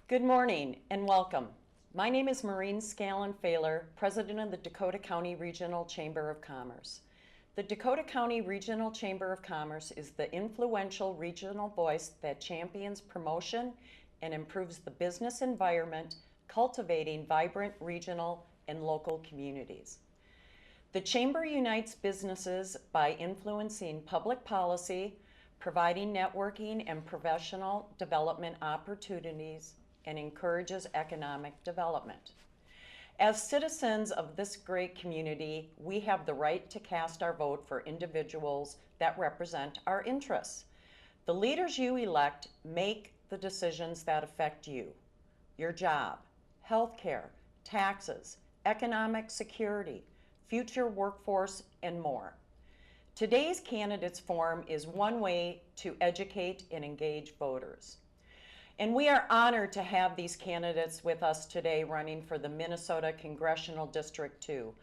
Good morning and welcome. My name is Maureen Scallon-Fahler, President of the Dakota County Regional Chamber of Commerce. The Dakota County Regional Chamber of Commerce is the influential regional voice that champions promotion and improves the business environment, cultivating vibrant regional and local communities. The Chamber unites businesses by influencing public policy, providing networking and professional development opportunities, and encourages economic development. As citizens of this great community, we have the right to cast our vote for individuals that represent our interests. The leaders you elect make the decisions that affect you, your job, healthcare, taxes, economic security, future workforce, and more. Today's Candidates Forum is one way to educate and engage voters. And we are honored to have these candidates with us today running for the Minnesota Congressional District 2,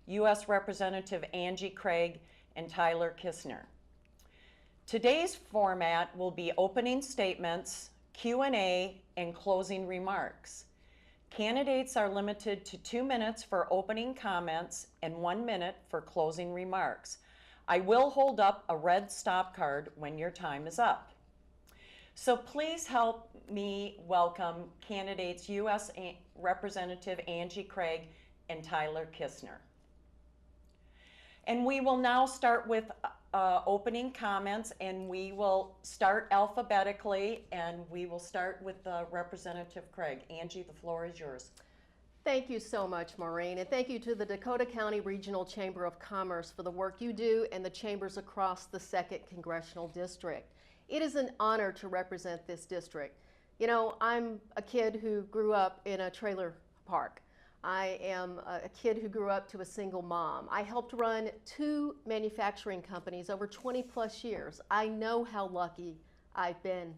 U.S. Representative Angie Craig and Tyler Kistner. Today's format will be opening statements, Q&A, and closing remarks. Candidates are limited to 2 minutes for opening comments and 1 minute for closing remarks. I will hold up a red stop card when your time is up. So please help me welcome candidates U.S. Representative Angie Craig and Tyler Kistner. And we will now start with opening comments, and we will start alphabetically, and we will start with Representative Craig. Angie, the floor is yours. Thank you so much, Maureen, and thank you to the Dakota County Regional Chamber of Commerce for the work you do and the chambers across the 2nd Congressional District. It is an honor to represent this district. You know, I'm a kid who grew up in a trailer park. I am a kid who grew up to a single mom. I helped run 2 manufacturing companies over 20 plus years. I know how lucky I've been.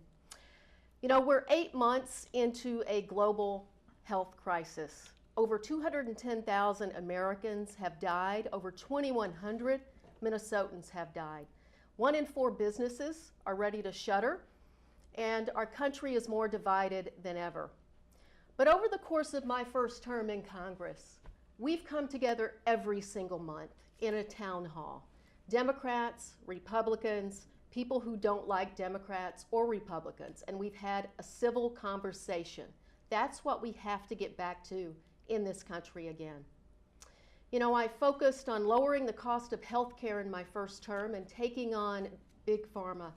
You know, we're 8 months into a global health crisis. Over 210,000 Americans have died. Over 2,100 Minnesotans have died. 1 in 4 businesses are ready to shutter, and our country is more divided than ever. But over the course of my first term in Congress, we've come together every single month in a town hall. Democrats, Republicans, people who don't like Democrats or Republicans, and we've had a civil conversation. That's what we have to get back to in this country again. You know, I focused on lowering the cost of health care in my first term and taking on big pharma.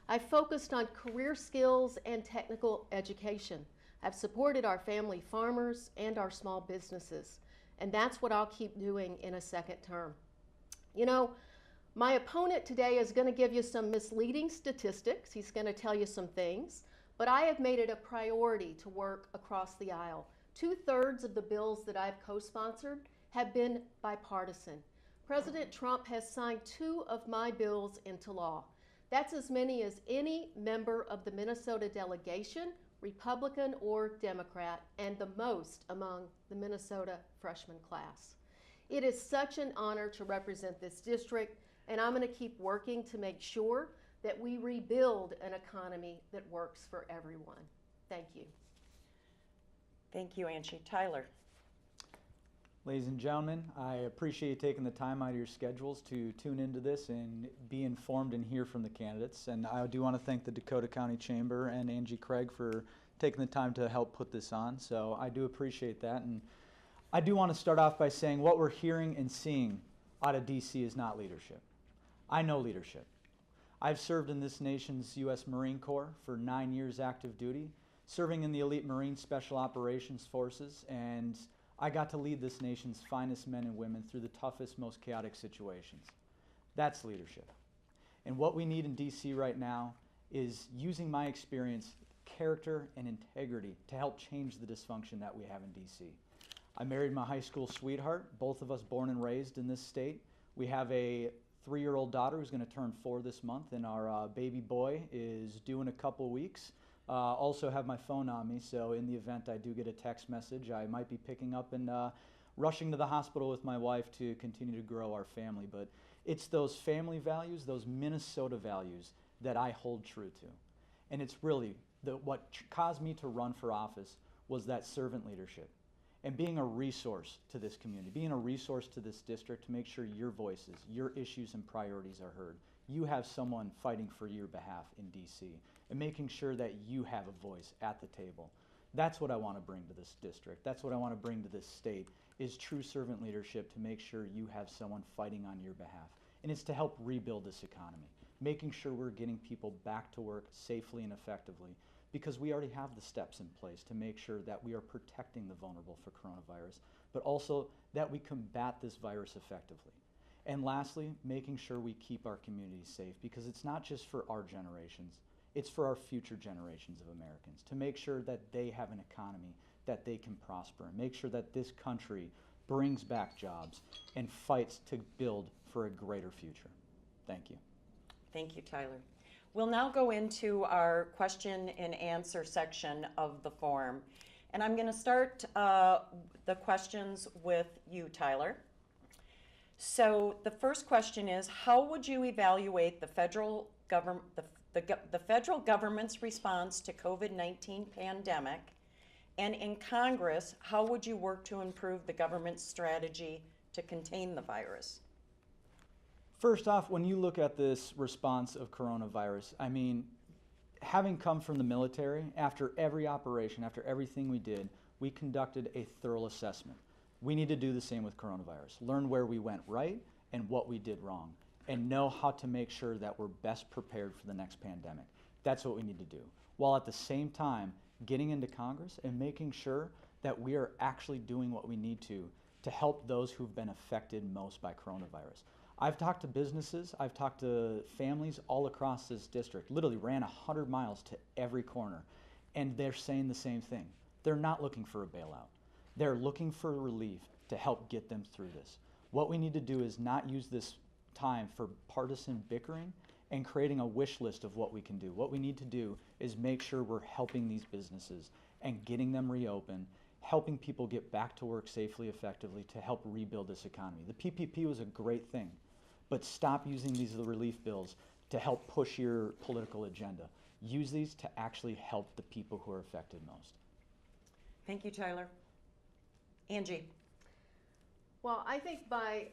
I focused on career skills and technical education. I've supported our family farmers and our small businesses, and that's what I'll keep doing in a second term. You know, my opponent today is going to give you some misleading statistics. He's going to tell you some things, but I have made it a priority to work across the aisle. 2/3 of the bills that I've co-sponsored have been bipartisan. President Trump has signed 2 of my bills into law. That's as many as any member of the Minnesota delegation, Republican or Democrat, and the most among the Minnesota freshman class. It is such an honor to represent this district, and I'm going to keep working to make sure that we rebuild an economy that works for everyone. Thank you. Thank you, Angie. Tyler. Ladies and gentlemen, I appreciate you taking the time out of your schedules to tune into this and be informed and hear from the candidates. And I do want to thank the Dakota County Chamber and Angie Craig for taking the time to help put this on. So I do appreciate that. And I do want to start off by saying what we're hearing and seeing out of DC is not leadership. I know leadership. I've served in this nation's U.S. Marine Corps for 9 years active duty, serving in the elite Marine Special Operations Forces, and I got to lead this nation's finest men and women through the toughest, most chaotic situations. That's leadership. And what we need in DC right now is using my experience, character, and integrity to help change the dysfunction that we have in DC. I married my high school sweetheart, both of us born and raised in this state. We have a 3-year-old daughter who's going to turn 4 this month, and our baby boy is due in a couple weeks. Also have my phone on me, so in the event I do get a text message, I might be picking up and rushing to the hospital with my wife to continue to grow our family. But it's those family values, those Minnesota values, that I hold true to. And it's really what caused me to run for office was that servant leadership and being a resource to this community, being a resource to this district to make sure your voices, your issues and priorities are heard. You have someone fighting for your behalf in DC and making sure that you have a voice at the table. That's what I want to bring to this district. That's what I want to bring to this state, is true servant leadership to make sure you have someone fighting on your behalf. And it's to help rebuild this economy, making sure we're getting people back to work safely and effectively, because we already have the steps in place to make sure that we are protecting the vulnerable for coronavirus, but also that we combat this virus effectively. And lastly, making sure we keep our communities safe, because it's not just for our generations, it's for our future generations of Americans, to make sure that they have an economy that they can prosper, and make sure that this country brings back jobs and fights to build for a greater future. Thank you. Thank you, Tyler. We'll now go into our question and answer section of the form. And I'm going to start the questions with you, Tyler. So the first question is, how would you evaluate the federal government's response to COVID-19 pandemic? And in Congress, how would you work to improve the government's strategy to contain the virus? First off, when you look at this response of coronavirus, I mean, having come from the military, after every operation, after everything we did, we conducted a thorough assessment. We need to do the same with coronavirus. Learn where we went right and what we did wrong, and know how to make sure that we're best prepared for the next pandemic. That's what we need to do, while at the same time getting into Congress and making sure that we are actually doing what we need to help those who've been affected most by coronavirus. I've talked to businesses, I've talked to families all across this district, literally ran 100 miles to every corner, and they're saying the same thing. They're not looking for a bailout. They're looking for relief to help get them through this. What we need to do is not use this time for partisan bickering and creating a wish list of what we can do. What we need to do is make sure we're helping these businesses and getting them reopened, helping people get back to work safely, effectively, to help rebuild this economy. The PPP was a great thing, but stop using these relief bills to help push your political agenda. Use these to actually help the people who are affected most. Thank you, Tyler. Angie. Well, I think by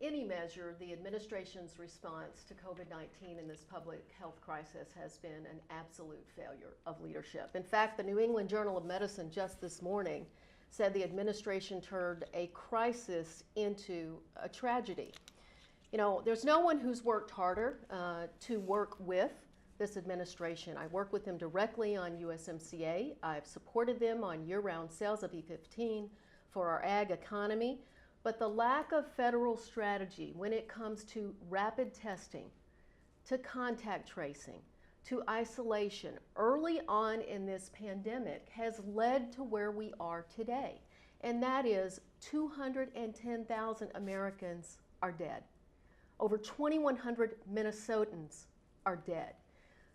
any measure, the administration's response to COVID-19 in this public health crisis has been an absolute failure of leadership. In fact, the New England Journal of Medicine just this morning said the administration turned a crisis into a tragedy. You know, there's no one who's worked harder to work with this administration. I work with them directly on USMCA. I've supported them on year-round sales of E15 for our ag economy. But the lack of federal strategy when it comes to rapid testing, to contact tracing, to isolation early on in this pandemic has led to where we are today. And that is 210,000 Americans are dead. Over 2,100 Minnesotans are dead.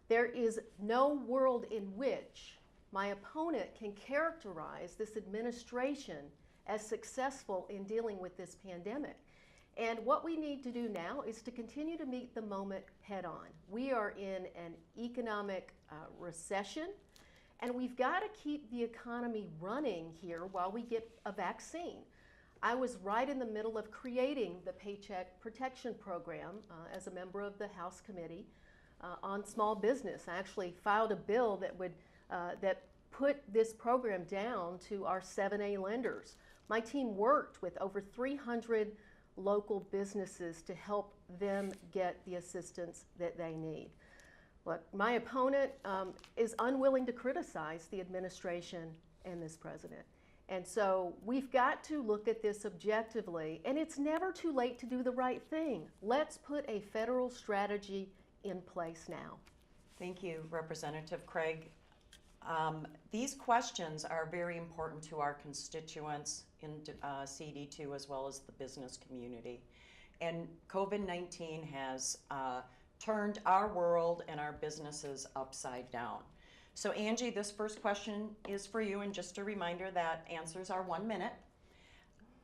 There is no world in which my opponent can characterize this administration as successful in dealing with this pandemic. And what we need to do now is to continue to meet the moment head on. We are in an economic recession, and we've got to keep the economy running here while we get a vaccine. I was right in the middle of creating the Paycheck Protection Program as a member of the House Committee on Small Business. I actually filed a bill that would that put this program down to our 7A lenders. My team worked with over 300 local businesses to help them get the assistance that they need. Look, my opponent is unwilling to criticize the administration and this president. And so we've got to look at this objectively, and it's never too late to do the right thing. Let's put a federal strategy in place now. Thank you, Representative Craig. These questions are very important to our constituents in CD2 as well as the business community. And COVID-19 has turned our world and our businesses upside down. So Angie, this first question is for you, and just a reminder that answers are 1 minute.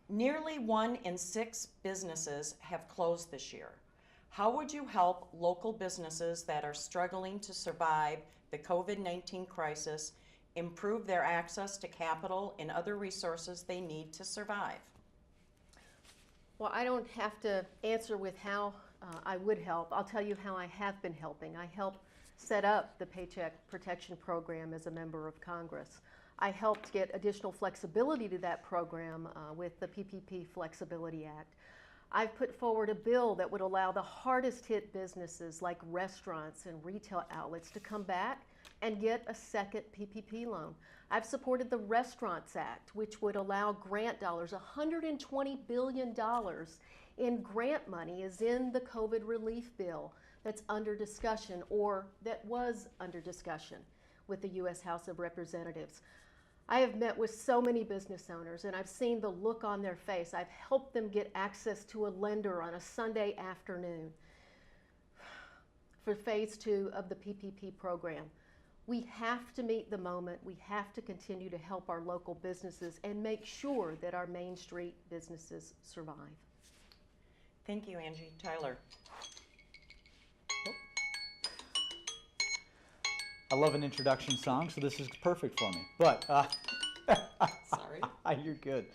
Nearly 1 in 6 businesses have closed this year. How would you help local businesses that are struggling to survive the COVID-19 crisis improve their access to capital and other resources they need to survive? Well, I don't have to answer with how I would help. I'll tell you how I have been helping. I helped set up the Paycheck Protection Program as a member of Congress. I helped get additional flexibility to that program with the PPP Flexibility Act. I've put forward a bill that would allow the hardest hit businesses like restaurants and retail outlets to come back and get a second PPP loan. I've supported the Restaurants Act, which would allow grant dollars. $120 billion in grant money is in the COVID relief bill that's under discussion, or that was under discussion with the U.S. House of Representatives. I have met with so many business owners, and I've seen the look on their face. I've helped them get access to a lender on a Sunday afternoon for phase 2 of the PPP program. We have to meet the moment. We have to continue to help our local businesses and make sure that our Main Street businesses survive. Thank you, Angie. Tyler. I love an introduction song, so this is perfect for me. But Sorry. You're good.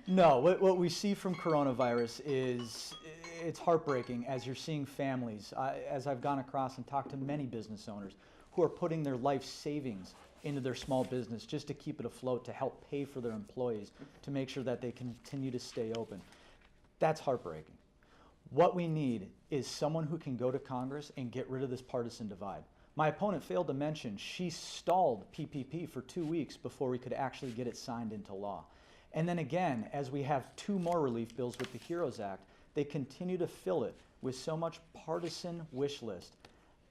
No, what we see from coronavirus is it's heartbreaking as you're seeing families, as I've gone across and talked to many business owners who are putting their life savings into their small business just to keep it afloat, to help pay for their employees, to make sure that they continue to stay open. That's heartbreaking. What we need is someone who can go to Congress and get rid of this partisan divide. My opponent failed to mention she stalled PPP for 2 weeks before we could actually get it signed into law. And then again, as we have 2 more relief bills with the HEROES Act, they continue to fill it with so much partisan wish list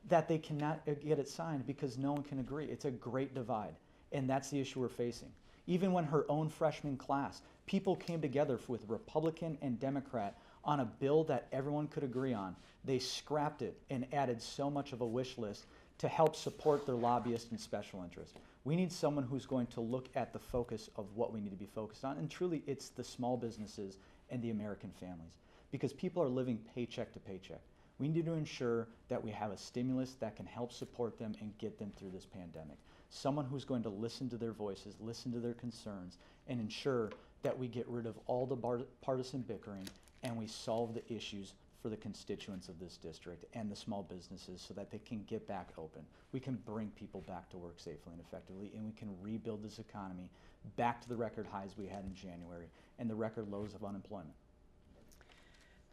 that they cannot get it signed because no one can agree. It's a great divide, and that's the issue we're facing. Even when her own freshman class, people came together with Republican and Democrat on a bill that everyone could agree on. They scrapped it and added so much of a wish list to help support their lobbyists and special interests. We need someone who's going to look at the focus of what we need to be focused on, and truly it's the small businesses and the American families, because people are living paycheck to paycheck. We need to ensure that we have a stimulus that can help support them and get them through this pandemic. Someone who's going to listen to their voices, listen to their concerns, and ensure that we get rid of all the partisan bickering and we solve the issues for the constituents of this district and the small businesses so that they can get back open. We can bring people back to work safely and effectively, and we can rebuild this economy back to the record highs we had in January and the record lows of unemployment.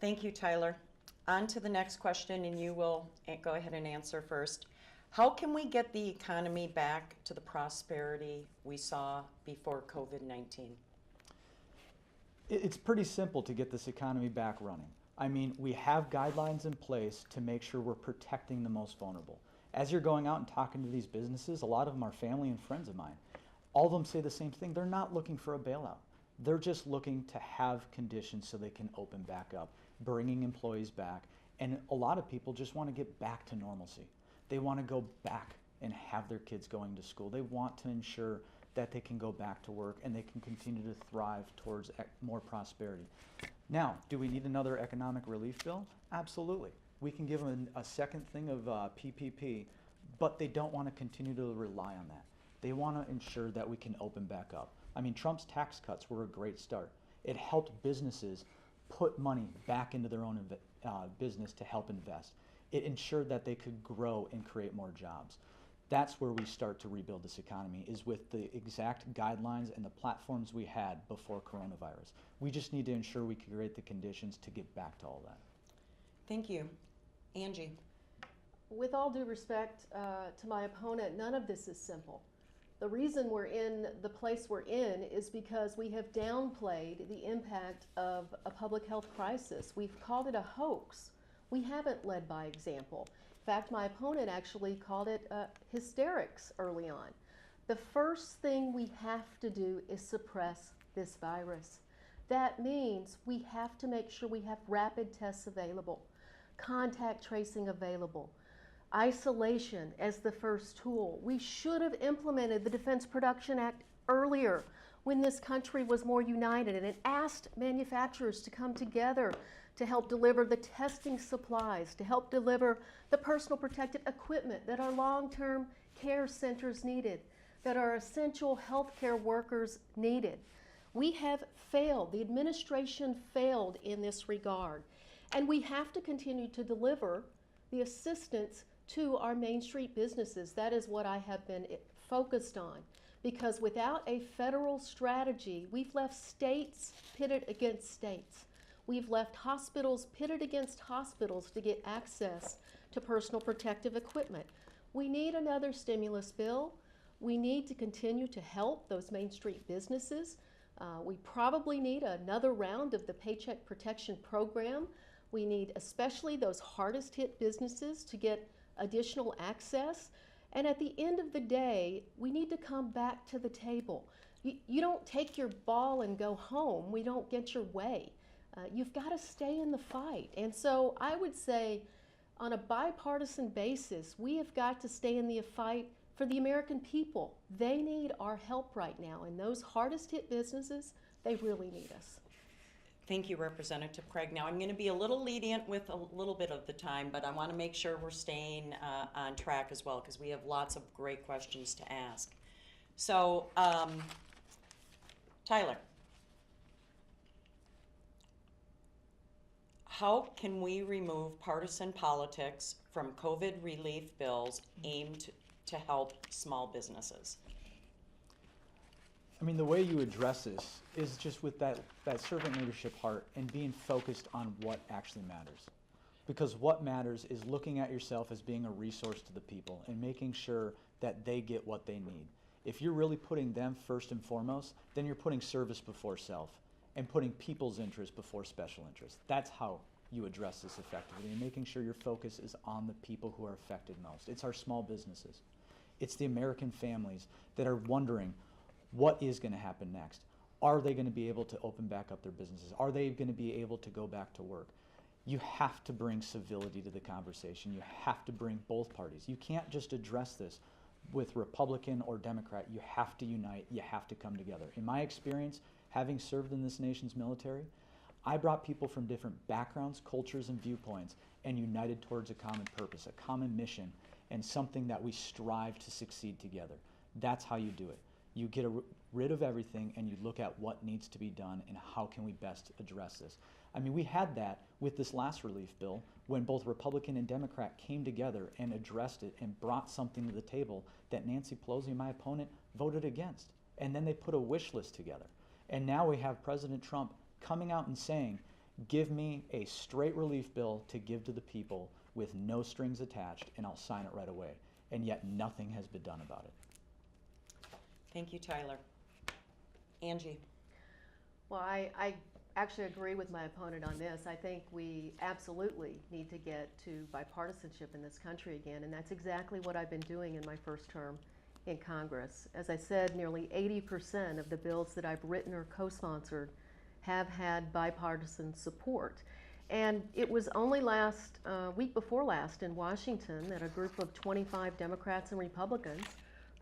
Thank you, Tyler. On to the next question, and you will go ahead and answer first. How can we get the economy back to the prosperity we saw before COVID-19? It's pretty simple to get this economy back running. I mean, we have guidelines in place to make sure we're protecting the most vulnerable. As you're going out and talking to these businesses, a lot of them are family and friends of mine. All of them say the same thing. They're not looking for a bailout. They're just looking to have conditions so they can open back up, bringing employees back. And a lot of people just want to get back to normalcy. They want to go back and have their kids going to school. They want to ensure that they can go back to work and they can continue to thrive towards more prosperity. Now, do we need another economic relief bill? Absolutely. We can give them a second thing of PPP, but they don't want to continue to rely on that. They want to ensure that we can open back up. I mean, Trump's tax cuts were a great start. It helped businesses put money back into their own business to help invest. It ensured that they could grow and create more jobs. That's where we start to rebuild this economy, is with the exact guidelines and the platforms we had before coronavirus. We just need to ensure we can create the conditions to get back to all that. Thank you. Angie. With all due respect to my opponent, none of this is simple. The reason we're in the place we're in is because we have downplayed the impact of a public health crisis. We've called it a hoax. We haven't led by example. In fact, my opponent actually called it hysterics early on. The first thing we have to do is suppress this virus. That means we have to make sure we have rapid tests available, contact tracing available, isolation as the first tool. We should have implemented the Defense Production Act earlier when this country was more united, and it asked manufacturers to come together to help deliver the testing supplies, to help deliver the personal protective equipment that our long-term care centers needed, that our essential healthcare workers needed. We have failed. The administration failed in this regard. And we have to continue to deliver the assistance to our Main Street businesses. That is what I have been focused on. Because without a federal strategy, we've left states pitted against states. We've left hospitals pitted against hospitals to get access to personal protective equipment. We need another stimulus bill. We need to continue to help those Main Street businesses. We probably need another round of the Paycheck Protection Program. We need especially those hardest hit businesses to get additional access. And at the end of the day, we need to come back to the table. You don't take your ball and go home. We don't get your way. You've got to stay in the fight. And so I would say on a bipartisan basis, we have got to stay in the fight for the American people. They need our help right now. And those hardest hit businesses, they really need us. Thank you, Representative Craig. Now, I'm going to be a little lenient with a little bit of the time, but I want to make sure we're staying on track as well, because we have lots of great questions to ask. So, Tyler, how can we remove partisan politics from COVID relief bills aimed to help small businesses? I mean, the way you address this is just with that servant leadership heart and being focused on what actually matters. Because what matters is looking at yourself as being a resource to the people and making sure that they get what they need. If you're really putting them first and foremost, then you're putting service before self and putting people's interest before special interest. That's how you address this effectively, and making sure your focus is on the people who are affected most. It's our small businesses. It's the American families that are wondering, what is going to happen next? Are they going to be able to open back up their businesses? Are they going to be able to go back to work? You have to bring civility to the conversation. You have to bring both parties. You can't just address this with Republican or Democrat. You have to unite. You have to come together. In my experience, having served in this nation's military, I brought people from different backgrounds, cultures, and viewpoints and united towards a common purpose, a common mission, and something that we strive to succeed together. That's how you do it. You get rid of everything and you look at what needs to be done and how can we best address this. I mean, we had that with this last relief bill when both Republican and Democrat came together and addressed it and brought something to the table that Nancy Pelosi, my opponent, voted against. And then they put a wish list together. And now we have President Trump coming out and saying, give me a straight relief bill to give to the people with no strings attached and I'll sign it right away. And yet nothing has been done about it. Thank you, Tyler. Angie. Well, I actually agree with my opponent on this. I think we absolutely need to get to bipartisanship in this country again, and that's exactly what I've been doing in my first term in Congress. As I said, nearly 80% of the bills that I've written or co-sponsored have had bipartisan support. And it was only week before last in Washington that a group of 25 Democrats and Republicans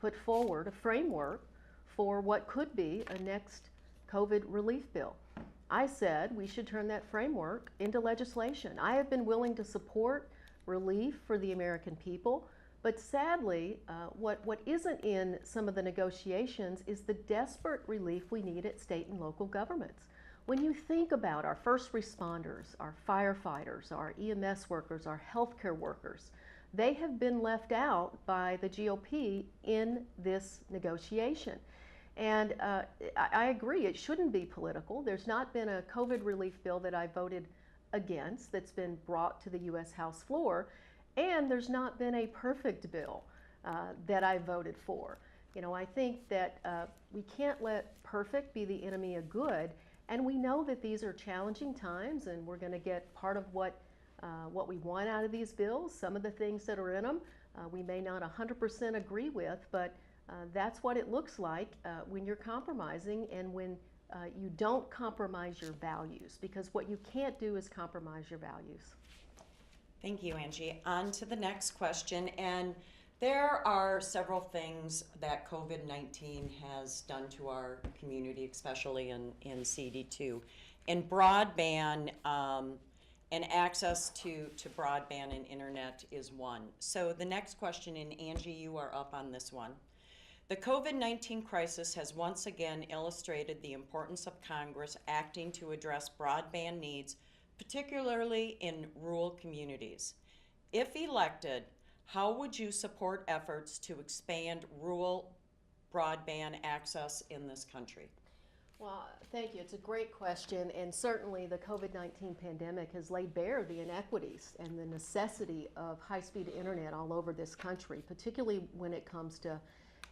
put forward a framework for what could be a next COVID relief bill. I said we should turn that framework into legislation. I have been willing to support relief for the American people, but sadly, what isn't in some of the negotiations is the desperate relief we need at state and local governments. When you think about our first responders, our firefighters, our EMS workers, our healthcare workers, they have been left out by the GOP in this negotiation. And I agree, it shouldn't be political. There's not been a COVID relief bill that I voted against that's been brought to the U.S. House floor, and there's not been a perfect bill that I voted for. You know, I think that we can't let perfect be the enemy of good, and we know that these are challenging times, and we're going to get part of what what we want out of these bills. Some of the things that are in them we may not 100% agree with, but that's what it looks like when you're compromising and when you don't compromise your values, because what you can't do is compromise your values. Thank you, Angie. On to the next question. And there are several things that COVID-19 has done to our community, especially in CD2. And broadband and access to broadband and internet is one. So the next question, and Angie, you are up on this one. The COVID-19 crisis has once again illustrated the importance of Congress acting to address broadband needs, particularly in rural communities. If elected, how would you support efforts to expand rural broadband access in this country? Well, thank you. It's a great question, and certainly the COVID-19 pandemic has laid bare the inequities and the necessity of high-speed internet all over this country, particularly when it comes to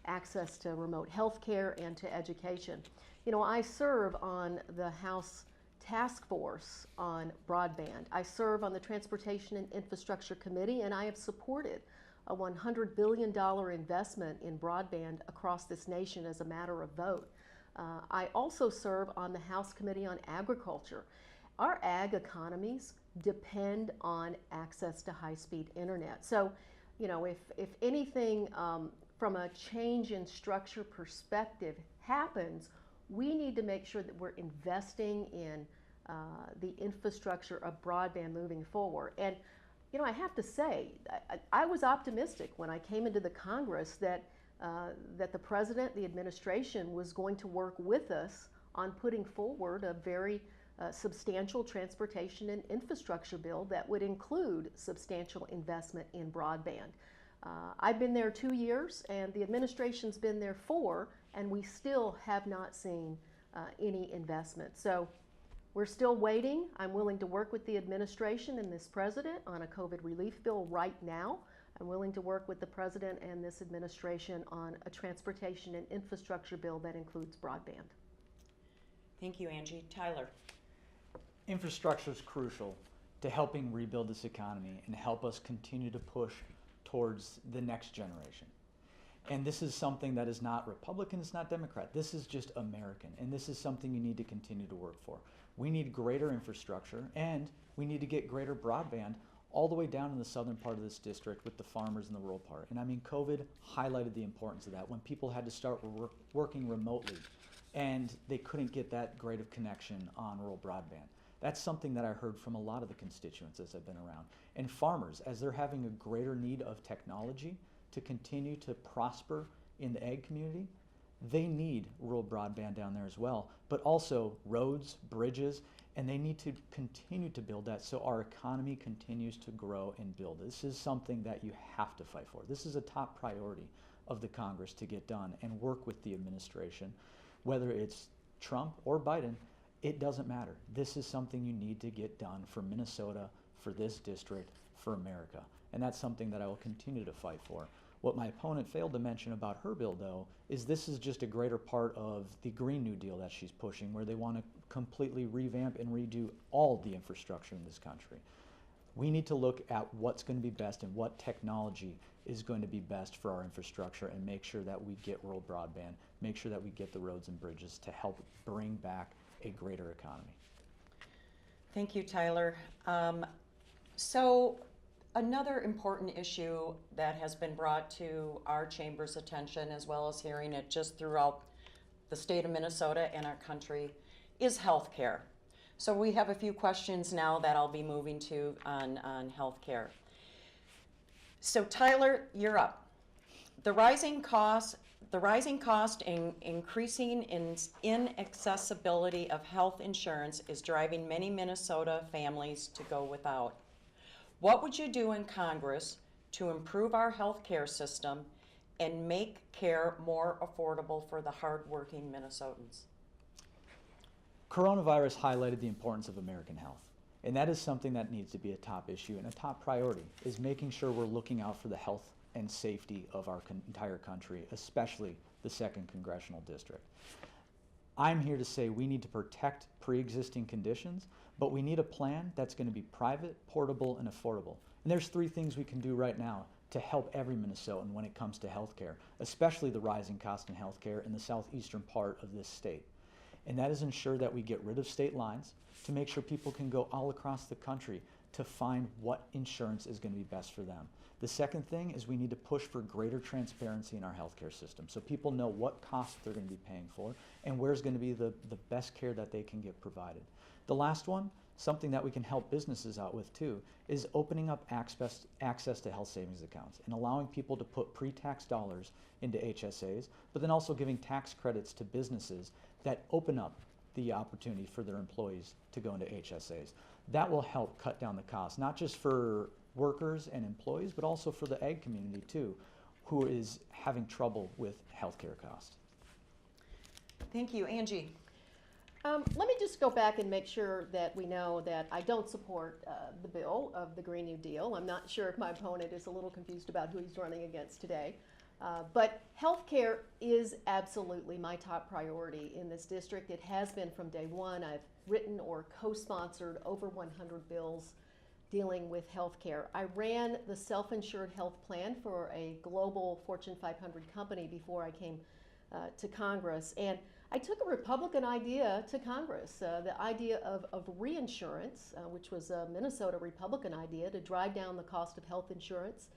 access to remote health care and to education. You know, I serve on the House Task Force on Broadband. I serve on the Transportation and Infrastructure Committee, and I have supported a $100 billion investment in broadband across this nation as a matter of vote. I also serve on the House Committee on Agriculture. Our ag economies depend on access to high-speed internet. So, you know, if anything from a change in structure perspective happens, we need to make sure that we're investing in the infrastructure of broadband moving forward. And, you know, I have to say, I was optimistic when I came into the Congress that the President, the administration, was going to work with us on putting forward a very substantial transportation and infrastructure bill that would include substantial investment in broadband. I've been there 2 years, and the administration's been there 4, and we still have not seen any investment. So we're still waiting. I'm willing to work with the administration and this president on a COVID relief bill right now. I'm willing to work with the president and this administration on a transportation and infrastructure bill that includes broadband. Thank you, Angie. Tyler. Infrastructure is crucial to helping rebuild this economy and help us continue to push towards the next generation. And this is something that is not Republican, it's not Democrat. This is just American, and this is something you need to continue to work for. We need greater infrastructure, and we need to get greater broadband all the way down in the southern part of this district with the farmers in the rural part. And I mean, COVID highlighted the importance of that when people had to start working remotely and they couldn't get that great of connection on rural broadband. That's something that I heard from a lot of the constituents as I've been around. And farmers, as they're having a greater need of technology to continue to prosper in the ag community, they need rural broadband down there as well, but also roads, bridges, and they need to continue to build that so our economy continues to grow and build. This is something that you have to fight for. This is a top priority of the Congress to get done and work with the administration, whether it's Trump or Biden. It doesn't matter. This is something you need to get done for Minnesota, for this district, for America. And that's something that I will continue to fight for. What my opponent failed to mention about her bill, though, is this is just a greater part of the Green New Deal that she's pushing, where they want to completely revamp and redo all the infrastructure in this country. We need to look at what's going to be best and what technology is going to be best for our infrastructure and make sure that we get rural broadband, make sure that we get the roads and bridges to help bring back a greater economy. Thank you, Tyler. So another important issue that has been brought to our chamber's attention, as well as hearing it just throughout the state of Minnesota and our country, is health care. So we have a few questions now that I'll be moving to on health care. So Tyler, you're up. The rising cost and increasing inaccessibility of health insurance is driving many Minnesota families to go without. What would you do in Congress to improve our health care system and make care more affordable for the hardworking Minnesotans? Coronavirus highlighted the importance of American health, and that is something that needs to be a top issue and a top priority, is making sure we're looking out for the health and safety of our entire country, especially the 2nd Congressional District. I'm here to say we need to protect pre-existing conditions, but we need a plan that's going to be private, portable, and affordable. And there's 3 things we can do right now to help every Minnesotan when it comes to healthcare, especially the rising cost in healthcare in the southeastern part of this state. And that is ensure that we get rid of state lines to make sure people can go all across the country to find what insurance is going to be best for them. The second thing is we need to push for greater transparency in our healthcare system so people know what costs they're going to be paying for and where's going to be the best care that they can get provided. The last one, something that we can help businesses out with too, is opening up access to health savings accounts and allowing people to put pre-tax dollars into HSAs, but then also giving tax credits to businesses that open up the opportunity for their employees to go into HSAs. That will help cut down the cost, not just for workers and employees, but also for the ag community too, who is having trouble with healthcare costs. Thank you. Angie. Let me just go back and make sure that we know that I don't support the bill of the Green New Deal. I'm not sure if my opponent is a little confused about who he's running against today. But healthcare is absolutely my top priority in this district. It has been from day one. I've written or co-sponsored over 100 bills dealing with healthcare. I ran the self-insured health plan for a global Fortune 500 company before I came to Congress. And I took a Republican idea to Congress, the idea of reinsurance, which was a Minnesota Republican idea to drive down the cost of health insurance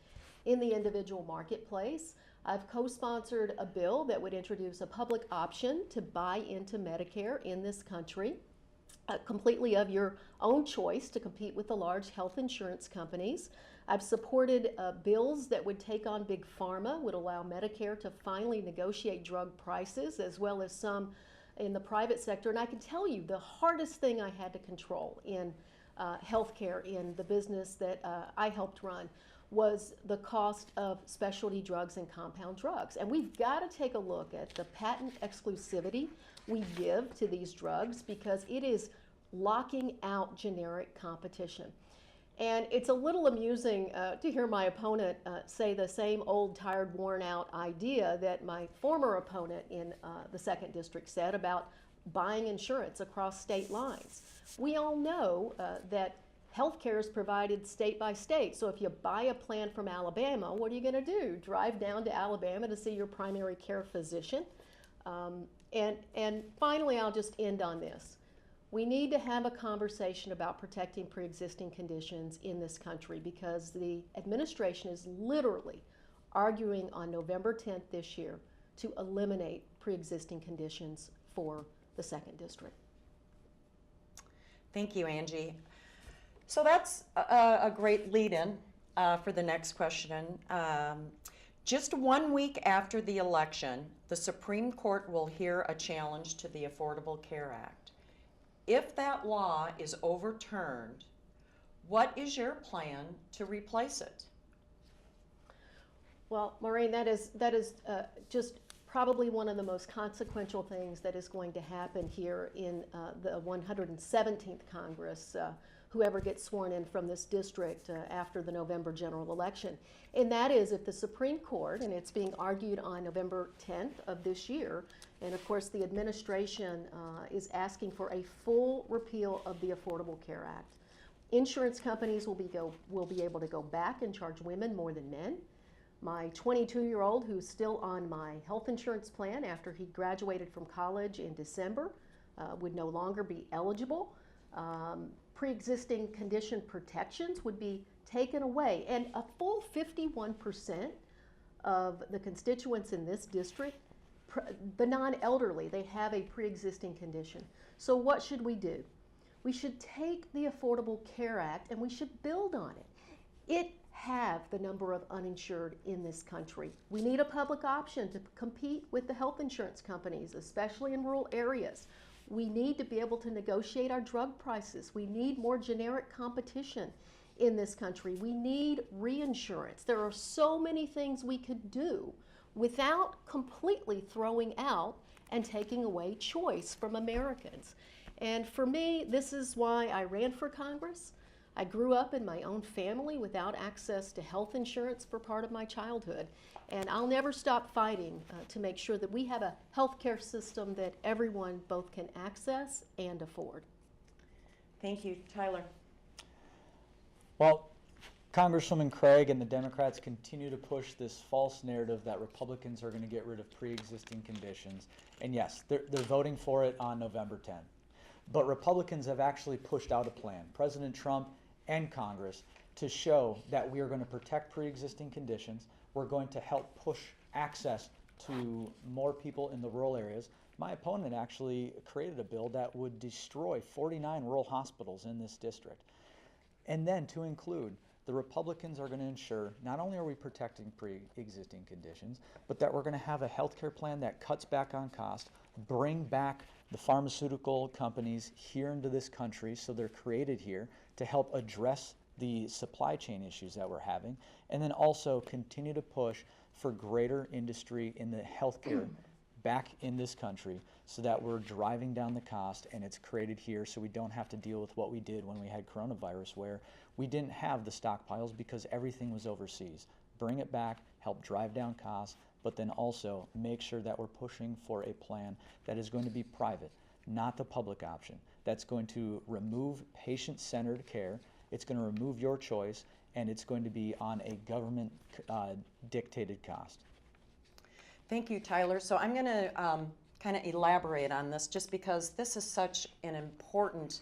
in the individual marketplace. I've co-sponsored a bill that would introduce a public option to buy into Medicare in this country, completely of your own choice to compete with the large health insurance companies. I've supported bills that would take on big pharma, would allow Medicare to finally negotiate drug prices, as well as some in the private sector. And I can tell you the hardest thing I had to control in healthcare in the business that I helped run was the cost of specialty drugs and compound drugs. And we've got to take a look at the patent exclusivity we give to these drugs because it is locking out generic competition. And it's a little amusing to hear my opponent say the same old, tired, worn out idea that my former opponent in the 2nd District said about buying insurance across state lines. We all know that healthcare is provided state by state. So if you buy a plan from Alabama, what are you going to do? Drive down to Alabama to see your primary care physician? And finally, I'll just end on this. We need to have a conversation about protecting pre-existing conditions in this country because the administration is literally arguing on November 10th this year to eliminate pre-existing conditions for the 2nd District. Thank you, Angie. So that's a great lead-in for the next question. Just 1 week after the election, the Supreme Court will hear a challenge to the Affordable Care Act. If that law is overturned, what is your plan to replace it? Well, Maureen, that is just probably one of the most consequential things that is going to happen here in the 117th Congress, whoever gets sworn in from this district after the November general election. And that is if the Supreme Court, and it's being argued on November 10th of this year, and of course the administration is asking for a full repeal of the Affordable Care Act. Insurance companies will be able to go back and charge women more than men. My 22-year-old who's still on my health insurance plan after he graduated from college in December would no longer be eligible. Pre-existing condition protections would be taken away, and a full 51% of the constituents in this district, the non-elderly, they have a pre-existing condition. So what should we do? We should take the Affordable Care Act and we should build on it. It have the number of uninsured in this country. We need a public option to compete with the health insurance companies, especially in rural areas. We need to be able to negotiate our drug prices. We need more generic competition in this country. We need reinsurance. There are so many things we could do without completely throwing out and taking away choice from Americans. And for me, this is why I ran for Congress. I grew up in my own family without access to health insurance for part of my childhood, and I'll never stop fighting to make sure that we have a healthcare system that everyone both can access and afford. Thank you. Tyler? Well, Congresswoman Craig and the Democrats continue to push this false narrative that Republicans are going to get rid of pre-existing conditions. And yes, they're voting for it on November 10th. But Republicans have actually pushed out a plan, President Trump and Congress, to show that we are going to protect pre-existing conditions. We're going to help push access to more people in the rural areas. My opponent actually created a bill that would destroy 49 rural hospitals in this district. And then to include, the Republicans are going to ensure not only are we protecting pre-existing conditions, but that we're going to have a health care plan that cuts back on cost, bring back the pharmaceutical companies here into this country so they're created here to help address the supply chain issues that we're having, and then also continue to push for greater industry in the healthcare back in this country so that we're driving down the cost and it's created here so we don't have to deal with what we did when we had coronavirus, where we didn't have the stockpiles because everything was overseas. Bring it back, help drive down costs, but then also make sure that we're pushing for a plan that is going to be private, not the public option. That's going to remove patient-centered care, it's going to remove your choice, and it's going to be on a government dictated cost. Thank you, Tyler. So I'm going to kind of elaborate on this just because this is such an important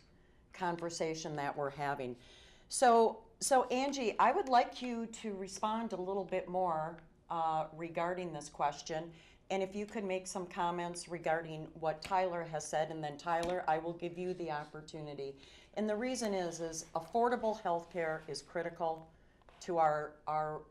conversation that we're having. So Angie, I would like you to respond a little bit more regarding this question, and if you could make some comments regarding what Tyler has said, and then Tyler, I will give you the opportunity. And the reason is affordable health care is critical to our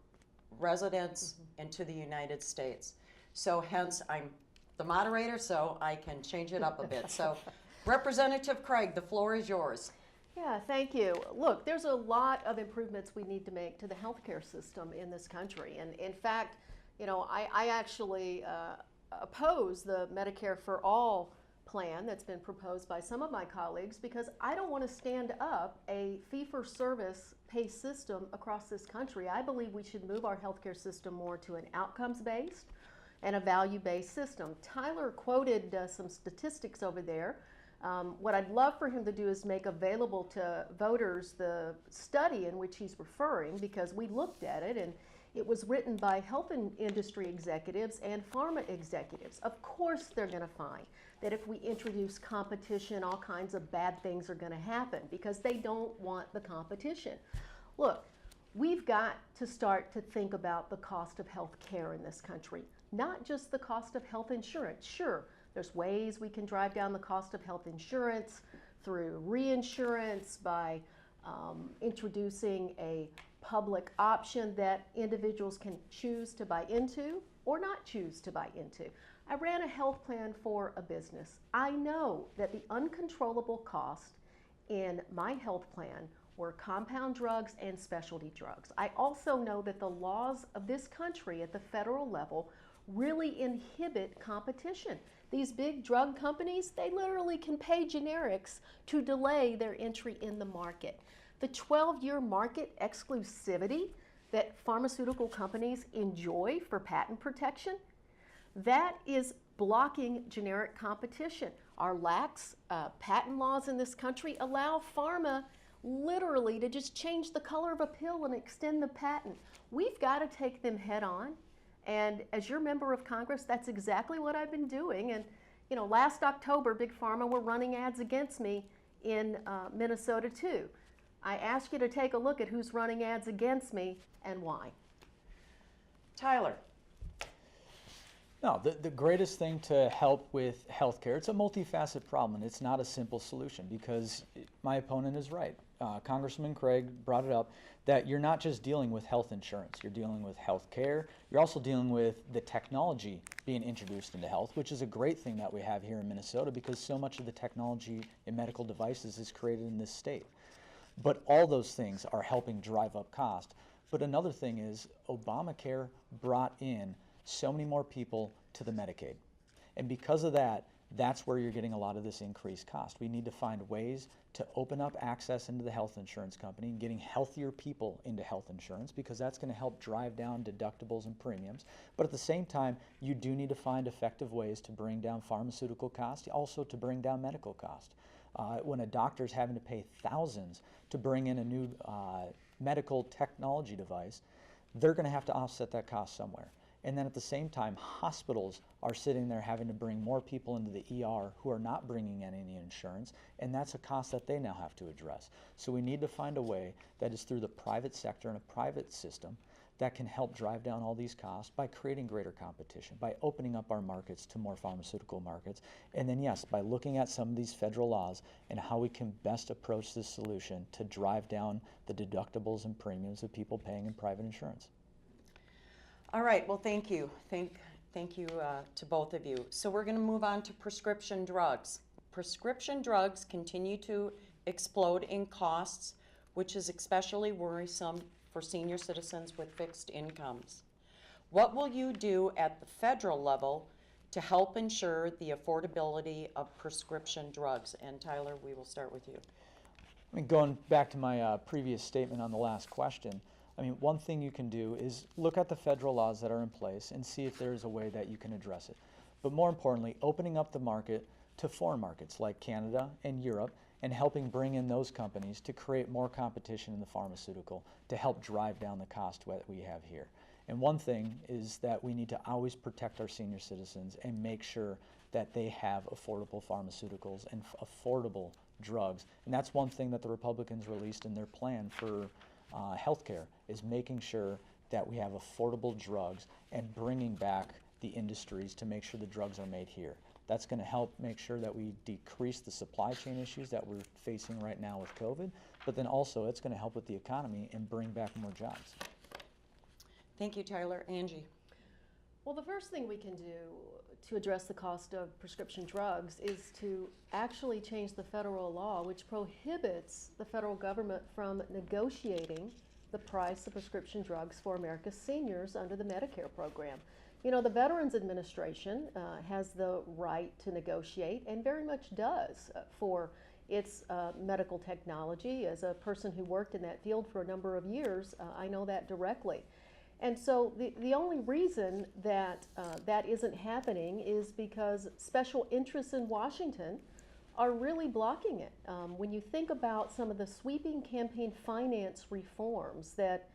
residents and to the United States. So hence, I'm the moderator, so I can change it up a bit. So Representative Craig, the floor is yours. Yeah, thank you. Look, there's a lot of improvements we need to make to the healthcare system in this country. And in fact, you know, I actually oppose the Medicare for All plan that's been proposed by some of my colleagues because I don't want to stand up a fee-for-service pay system across this country. I believe we should move our healthcare system more to an outcomes-based and a value-based system. Tyler quoted some statistics over there. What I'd love for him to do is make available to voters the study in which he's referring, because we looked at it and it was written by health industry executives and pharma executives. Of course they're going to find that if we introduce competition, all kinds of bad things are going to happen because they don't want the competition. Look, we've got to start to think about the cost of health care in this country, not just the cost of health insurance. Sure, there's ways we can drive down the cost of health insurance through reinsurance by introducing a public option that individuals can choose to buy into or not choose to buy into. I ran a health plan for a business. I know that the uncontrollable cost in my health plan were compound drugs and specialty drugs. I also know that the laws of this country at the federal level really inhibit competition. These big drug companies, they literally can pay generics to delay their entry in the market. The 12-year market exclusivity that pharmaceutical companies enjoy for patent protection, that is blocking generic competition. Our lax patent laws in this country allow pharma literally to just change the color of a pill and extend the patent. We've got to take them head on. And as your member of Congress, that's exactly what I've been doing. And you know, last October, Big Pharma were running ads against me in Minnesota too. I ask you to take a look at who's running ads against me and why. Tyler. No, the greatest thing to help with healthcare, it's a multifaceted problem, and it's not a simple solution because my opponent is right. Congressman Craig brought it up that you're not just dealing with health insurance, you're dealing with health care, you're also dealing with the technology being introduced into health, which is a great thing that we have here in Minnesota because so much of the technology in medical devices is created in this state. But all those things are helping drive up cost. But another thing is Obamacare brought in so many more people to the Medicaid. And because of that, that's where you're getting a lot of this increased cost. We need to find ways to open up access into the health insurance company and getting healthier people into health insurance, because that's going to help drive down deductibles and premiums. But at the same time, you do need to find effective ways to bring down pharmaceutical costs, also to bring down medical costs. When a doctor's having to pay thousands to bring in a new medical technology device, they're going to have to offset that cost somewhere. And then at the same time, hospitals are sitting there having to bring more people into the ER who are not bringing in any insurance, and that's a cost that they now have to address. So we need to find a way that is through the private sector and a private system that can help drive down all these costs by creating greater competition, by opening up our markets to more pharmaceutical markets, and then yes, by looking at some of these federal laws and how we can best approach this solution to drive down the deductibles and premiums of people paying in private insurance. All right, well, thank you. Thank you to both of you. So we're going to move on to prescription drugs. Prescription drugs continue to explode in costs, which is especially worrisome for senior citizens with fixed incomes. What will you do at the federal level to help ensure the affordability of prescription drugs? And Tyler, we will start with you. I mean, going back to my previous statement on the last question, I mean, one thing you can do is look at the federal laws that are in place and see if there's a way that you can address it. But more importantly, opening up the market to foreign markets like Canada and Europe, and helping bring in those companies to create more competition in the pharmaceutical to help drive down the cost that we have here. And one thing is that we need to always protect our senior citizens and make sure that they have affordable pharmaceuticals and affordable drugs. And that's one thing that the Republicans released in their plan for healthcare, is making sure that we have affordable drugs and bringing back the industries to make sure the drugs are made here. That's going to help make sure that we decrease the supply chain issues that we're facing right now with COVID, but then also it's going to help with the economy and bring back more jobs. Thank you, Tyler. Angie. Well, the first thing we can do to address the cost of prescription drugs is to actually change the federal law, which prohibits the federal government from negotiating the price of prescription drugs for America's seniors under the Medicare program. You know, the Veterans Administration has the right to negotiate, and very much does, for its medical technology. As a person who worked in that field for a number of years, I know that directly. And so the only reason that that isn't happening is because special interests in Washington are really blocking it. When you think about some of the sweeping campaign finance reforms that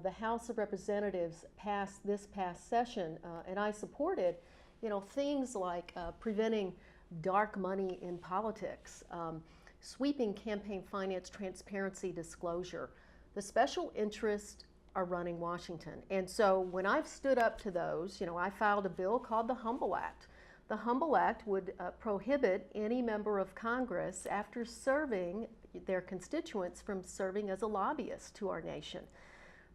the House of Representatives passed this past session, and I supported, you know, things like preventing dark money in politics, sweeping campaign finance transparency disclosure. The special interests are running Washington. And so when I've stood up to those, you know, I filed a bill called the Humble Act. The Humble Act would prohibit any member of Congress, after serving their constituents, from serving as a lobbyist to our nation.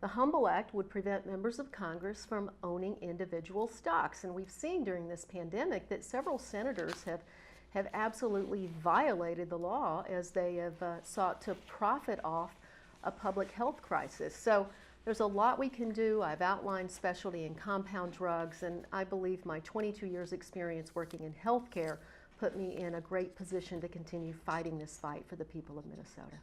The Humble Act would prevent members of Congress from owning individual stocks. And we've seen during this pandemic that several senators have absolutely violated the law as they have sought to profit off a public health crisis. So there's a lot we can do. I've outlined specialty and compound drugs, and I believe my 22 years experience working in healthcare put me in a great position to continue fighting this fight for the people of Minnesota.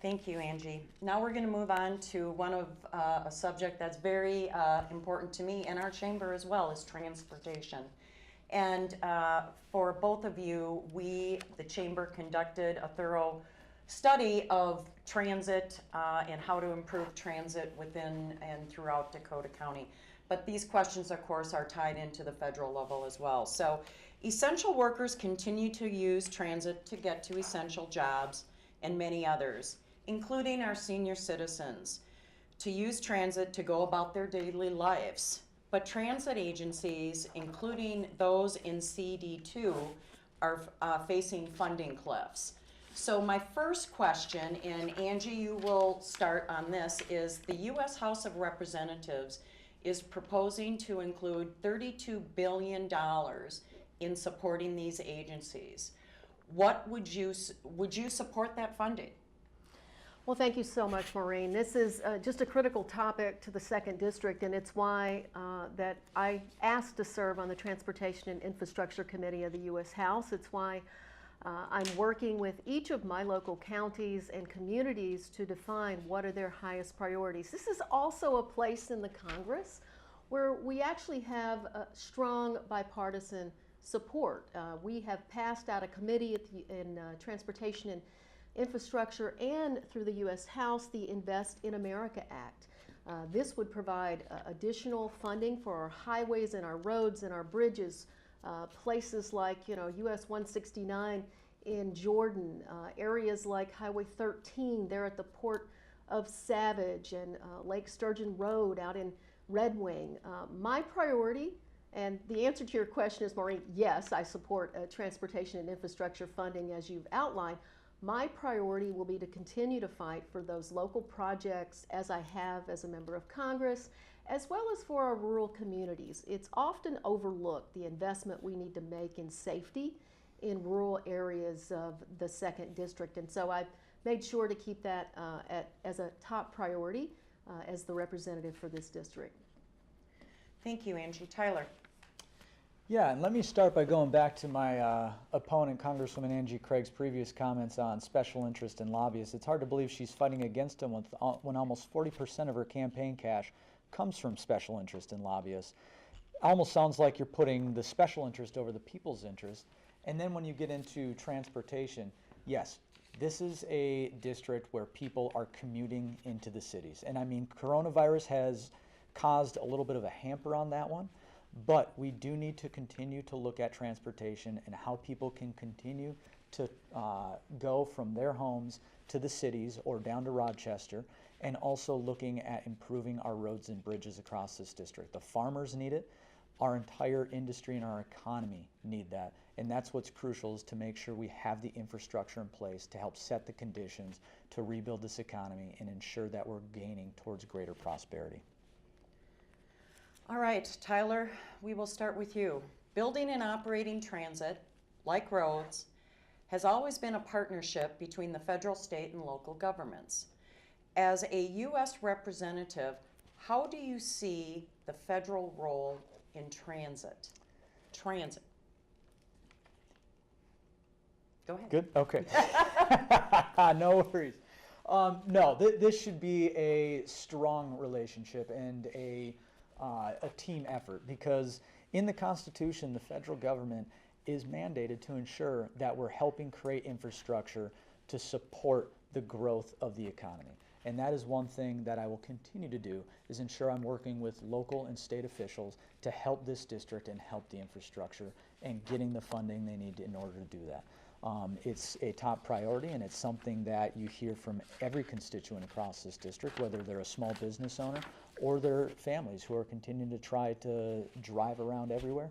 Thank you, Angie. Now we're going to move on to one of a subject that's very important to me and our chamber as well, is transportation. And for both of you, the chamber, conducted a thorough study of transit and how to improve transit within and throughout Dakota County. But these questions, of course, are tied into the federal level as well. So essential workers continue to use transit to get to essential jobs, and many others, including our senior citizens, to use transit to go about their daily lives. But transit agencies, including those in CD2, are facing funding cliffs. So my first question, and Angie, you will start on this, is the U.S. House of Representatives is proposing to include $32 billion in supporting these agencies. What would you support that funding? Well, thank you so much, Maureen. This is just a critical topic to the 2nd District, and it's why that I asked to serve on the Transportation and Infrastructure Committee of the U.S. House. It's why I'm working with each of my local counties and communities to define what are their highest priorities. This is also a place in the Congress where we actually have strong bipartisan support. We have passed out a committee in Transportation and Infrastructure and through the U.S. House, the Invest in America Act. This would provide additional funding for our highways and our roads and our bridges, places like, US 169 in Jordan, areas like Highway 13 there at the Port of Savage, and Lake Sturgeon Road out in Red Wing. My priority, and the answer to your question is, Maureen, yes, I support transportation and infrastructure funding as you've outlined. My priority will be to continue to fight for those local projects as I have as a member of Congress, as well as for our rural communities. It's often overlooked, the investment we need to make in safety in rural areas of the 2nd District. And so I've made sure to keep that as a top priority as the representative for this district. Thank you, Angie. Tyler. Yeah, and let me start by going back to my opponent, Congresswoman Angie Craig's previous comments on special interest and lobbyists. It's hard to believe she's fighting against them when almost 40% of her campaign cash comes from special interest and lobbyists. Almost sounds like you're putting the special interest over the people's interest. And then when you get into transportation, yes, this is a district where people are commuting into the cities. And I mean, coronavirus has caused a little bit of a hamper on that one. But we do need to continue to look at transportation and how people can continue to go from their homes to the cities or down to Rochester, and also looking at improving our roads and bridges across this district. The farmers need it. Our entire industry and our economy need that. And that's what's crucial, is to make sure we have the infrastructure in place to help set the conditions to rebuild this economy and ensure that we're gaining towards greater prosperity. All right, Tyler, we will start with you. Building and operating transit, like roads, has always been a partnership between the federal, state, and local governments. As a U.S. representative, how do you see the federal role in transit? Go ahead. Good? Okay. No worries. No, this should be a strong relationship and a team effort, because in the Constitution, the federal government is mandated to ensure that we're helping create infrastructure to support the growth of the economy. And that is one thing that I will continue to do, is ensure I'm working with local and state officials to help this district and help the infrastructure and getting the funding they need in order to do that. It's a top priority, and it's something that you hear from every constituent across this district, whether they're a small business owner or their families who are continuing to try to drive around everywhere.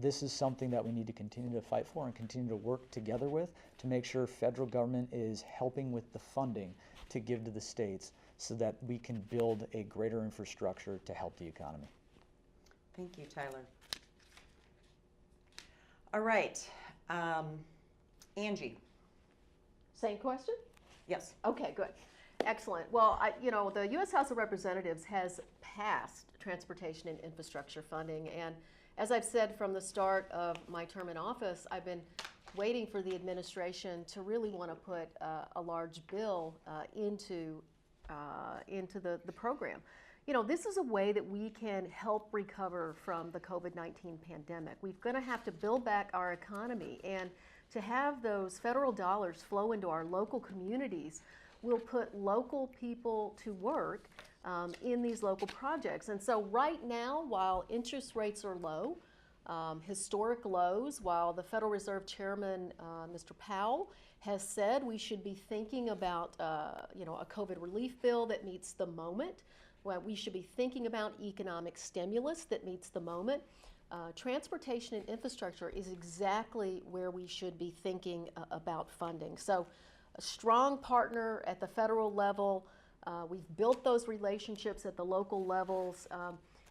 This is something that we need to continue to fight for and continue to work together with to make sure federal government is helping with the funding to give to the states so that we can build a greater infrastructure to help the economy. Thank you, Tyler. All right, Angie. Same question? Yes. Okay, good. Excellent. Well, the U.S. House of Representatives has passed transportation and infrastructure funding, and as I've said from the start of my term in office, I've been waiting for the administration to really want to put a large bill into the program. This is a way that we can help recover from the COVID-19 pandemic. We're going to have to build back our economy, and to have those federal dollars flow into our local communities will put local people to work in these local projects. And so right now, while interest rates are low, historic lows, while the Federal Reserve Chairman, Mr. Powell, has said we should be thinking about a COVID relief bill that meets the moment, well, we should be thinking about economic stimulus that meets the moment. Transportation and infrastructure is exactly where we should be thinking about funding. So a strong partner at the federal level. We've built those relationships at the local levels.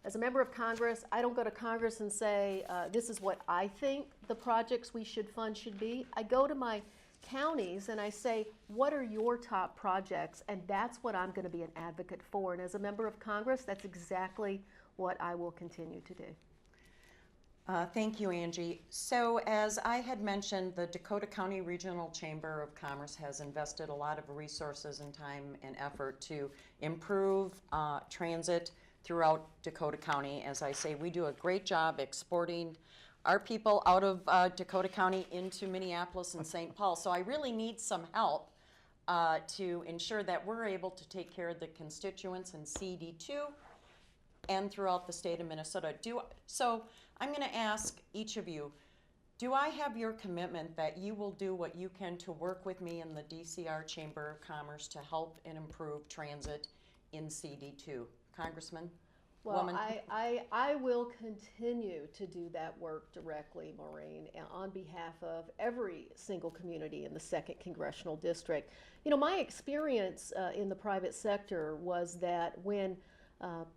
As a member of Congress, I don't go to Congress and say, this is what I think the projects we should fund should be. I go to my counties and I say, what are your top projects? And that's what I'm going to be an advocate for. And as a member of Congress, that's exactly what I will continue to do. Thank you, Angie. So as I had mentioned, the Dakota County Regional Chamber of Commerce has invested a lot of resources and time and effort to improve transit throughout Dakota County. As I say, we do a great job exporting our people out of Dakota County into Minneapolis and St. Paul. So I really need some help to ensure that we're able to take care of the constituents in CD2 and throughout the state of Minnesota. So I'm going to ask each of you, do I have your commitment that you will do what you can to work with me in the DCR Chamber of Commerce to help and improve transit in CD2? Congressman? Well, Woman? I will continue to do that work directly, Maureen, on behalf of every single community in the 2nd Congressional District. You know, my experience in the private sector was that when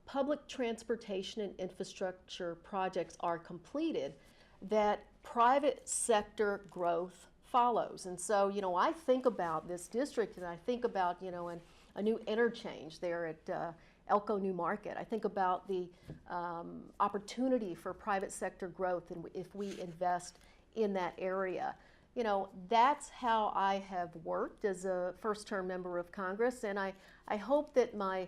public transportation and infrastructure projects are completed, that private sector growth follows. And so, you know, I think about this district and I think about, you know, a new interchange there at Elko New Market. I think about the opportunity for private sector growth and if we invest in that area. You know, that's how I have worked as a first-term member of Congress, and I hope that my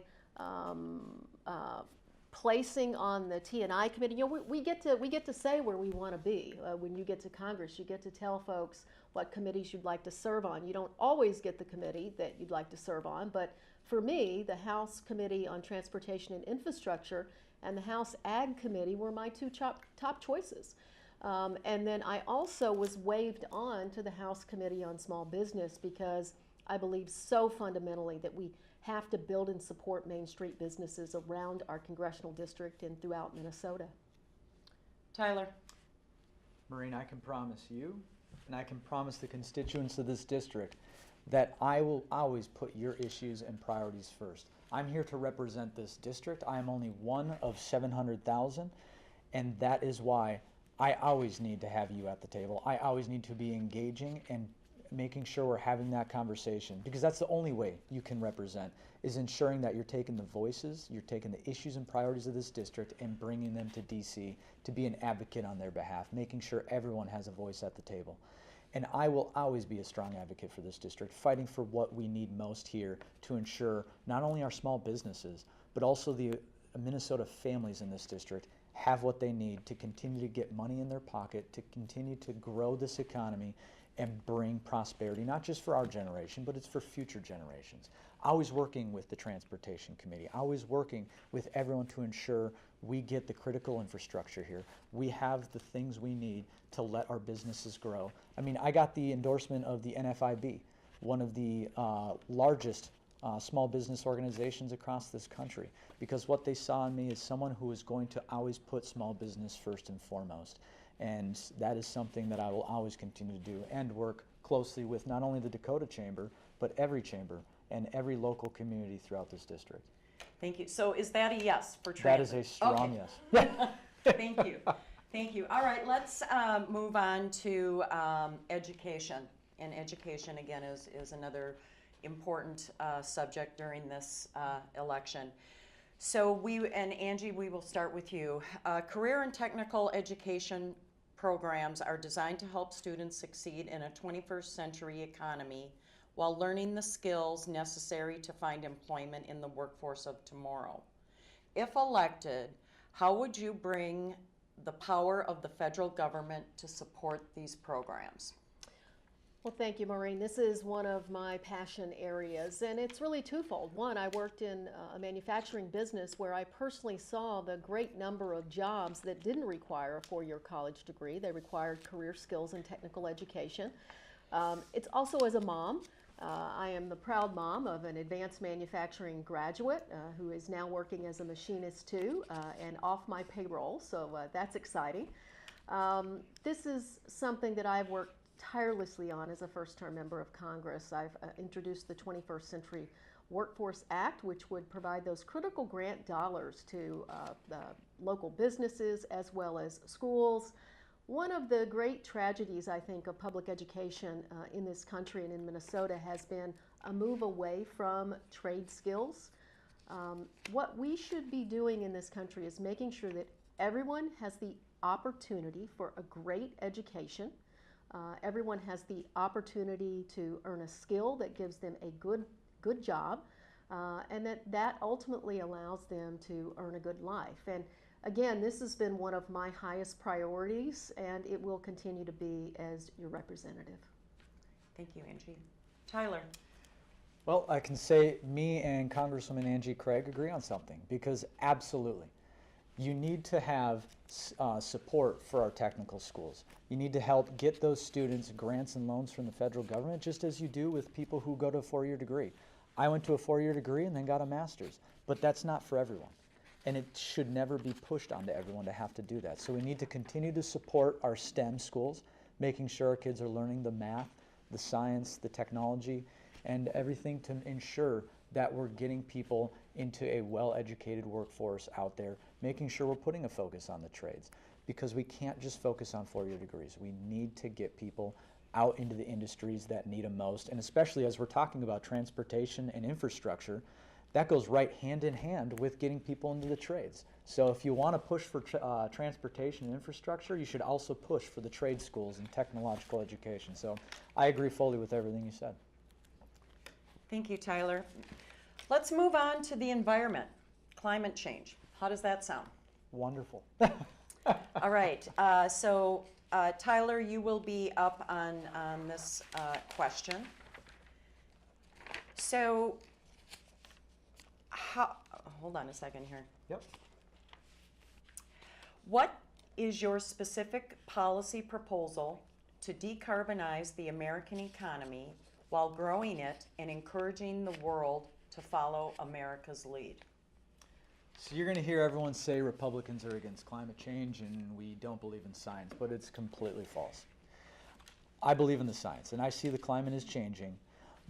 placing on the T&I committee, you know, we get to say where we want to be. When you get to Congress, you get to tell folks what committees you'd like to serve on. You don't always get the committee that you'd like to serve on, but for me, the House Committee on Transportation and Infrastructure and the House Ag Committee were my two top choices. And then I also was waived on to the House Committee on Small Business because I believe so fundamentally that we have to build and support Main Street businesses around our congressional district and throughout Minnesota. Tyler? Maureen, I can promise you, and I can promise the constituents of this district, that I will always put your issues and priorities first. I'm here to represent this district. I am only one of 700,000, and that is why I always need to have you at the table. I always need to be engaging and making sure we're having that conversation, because that's the only way you can represent, is ensuring that you're taking the voices, you're taking the issues and priorities of this district and bringing them to DC to be an advocate on their behalf, making sure everyone has a voice at the table. And I will always be a strong advocate for this district, fighting for what we need most here to ensure not only our small businesses, but also the Minnesota families in this district have what they need to continue to get money in their pocket, to continue to grow this economy and bring prosperity, not just for our generation, but it's for future generations. Always working with the Transportation Committee, always working with everyone to ensure we get the critical infrastructure here. We have the things we need to let our businesses grow. I mean, I got the endorsement of the NFIB, one of the largest small business organizations across this country, because what they saw in me is someone who is going to always put small business first and foremost. And that is something that I will always continue to do and work closely with not only the Dakota Chamber, but every chamber and every local community throughout this district. Thank you. So is that a yes for transit? That is a strong yes. Thank you. Thank you. All right, let's move on to education. And education, again, is another important subject during this election. So and Angie, we will start with you. Career and technical education programs are designed to help students succeed in a 21st century economy while learning the skills necessary to find employment in the workforce of tomorrow. If elected, how would you bring the power of the federal government to support these programs? Well, thank you, Maureen. This is one of my passion areas, and it's really twofold. One, I worked in a manufacturing business where I personally saw the great number of jobs that didn't require a four-year college degree. They required career skills and technical education. It's also as a mom. I am the proud mom of an advanced manufacturing graduate who is now working as a machinist too, and off my payroll, so that's exciting. This is something that I've worked tirelessly on as a first-term member of Congress. I've introduced the 21st Century Workforce Act, which would provide those critical grant dollars to the local businesses as well as schools, One of the great tragedies, I think, of public education in this country and in Minnesota has been a move away from trade skills. What we should be doing in this country is making sure that everyone has the opportunity for a great education. Everyone has the opportunity to earn a skill that gives them a good job, and that ultimately allows them to earn a good life. And again, this has been one of my highest priorities, and it will continue to be as your representative. Thank you, Angie. Tyler. Well, I can say me and Congresswoman Angie Craig agree on something, because absolutely, you need to have support for our technical schools. You need to help get those students grants and loans from the federal government, just as you do with people who go to a four-year degree. I went to a four-year degree and then got a master's, but that's not for everyone. And it should never be pushed onto everyone to have to do that. So we need to continue to support our STEM schools, making sure our kids are learning the math, the science, the technology, and everything to ensure that we're getting people into a well-educated workforce out there, making sure we're putting a focus on the trades. Because we can't just focus on four-year degrees. We need to get people out into the industries that need them most, and especially as we're talking about transportation and infrastructure, that goes right hand in hand with getting people into the trades. So if you want to push for transportation and infrastructure, you should also push for the trade schools and technological education. So I agree fully with everything you said. Thank you, Tyler. Let's move on to the environment, climate change. How does that sound? Wonderful. All right, Tyler, you will be up on this question. So, hold on a second here. Yep. What is your specific policy proposal to decarbonize the American economy while growing it and encouraging the world to follow America's lead? So you're going to hear everyone say Republicans are against climate change and we don't believe in science, but it's completely false. I believe in the science, and I see the climate is changing,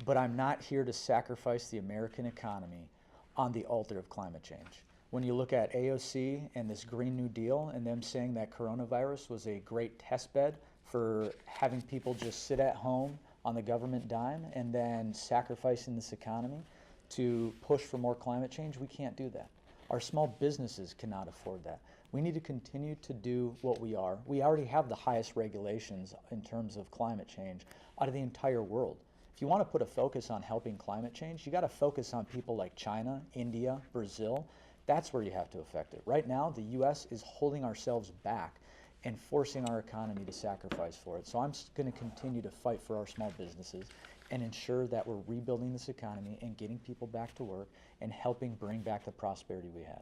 but I'm not here to sacrifice the American economy on the altar of climate change. When you look at AOC and this Green New Deal and them saying that coronavirus was a great test bed for having people just sit at home on the government dime and then sacrificing this economy to push for more climate change, we can't do that. Our small businesses cannot afford that. We need to continue to do what we are. We already have the highest regulations in terms of climate change out of the entire world. If you want to put a focus on helping climate change, you got to focus on people like China, India, Brazil. That's where you have to affect it. Right now, the U.S. is holding ourselves back and forcing our economy to sacrifice for it. So I'm going to continue to fight for our small businesses and ensure that we're rebuilding this economy and getting people back to work and helping bring back the prosperity we had.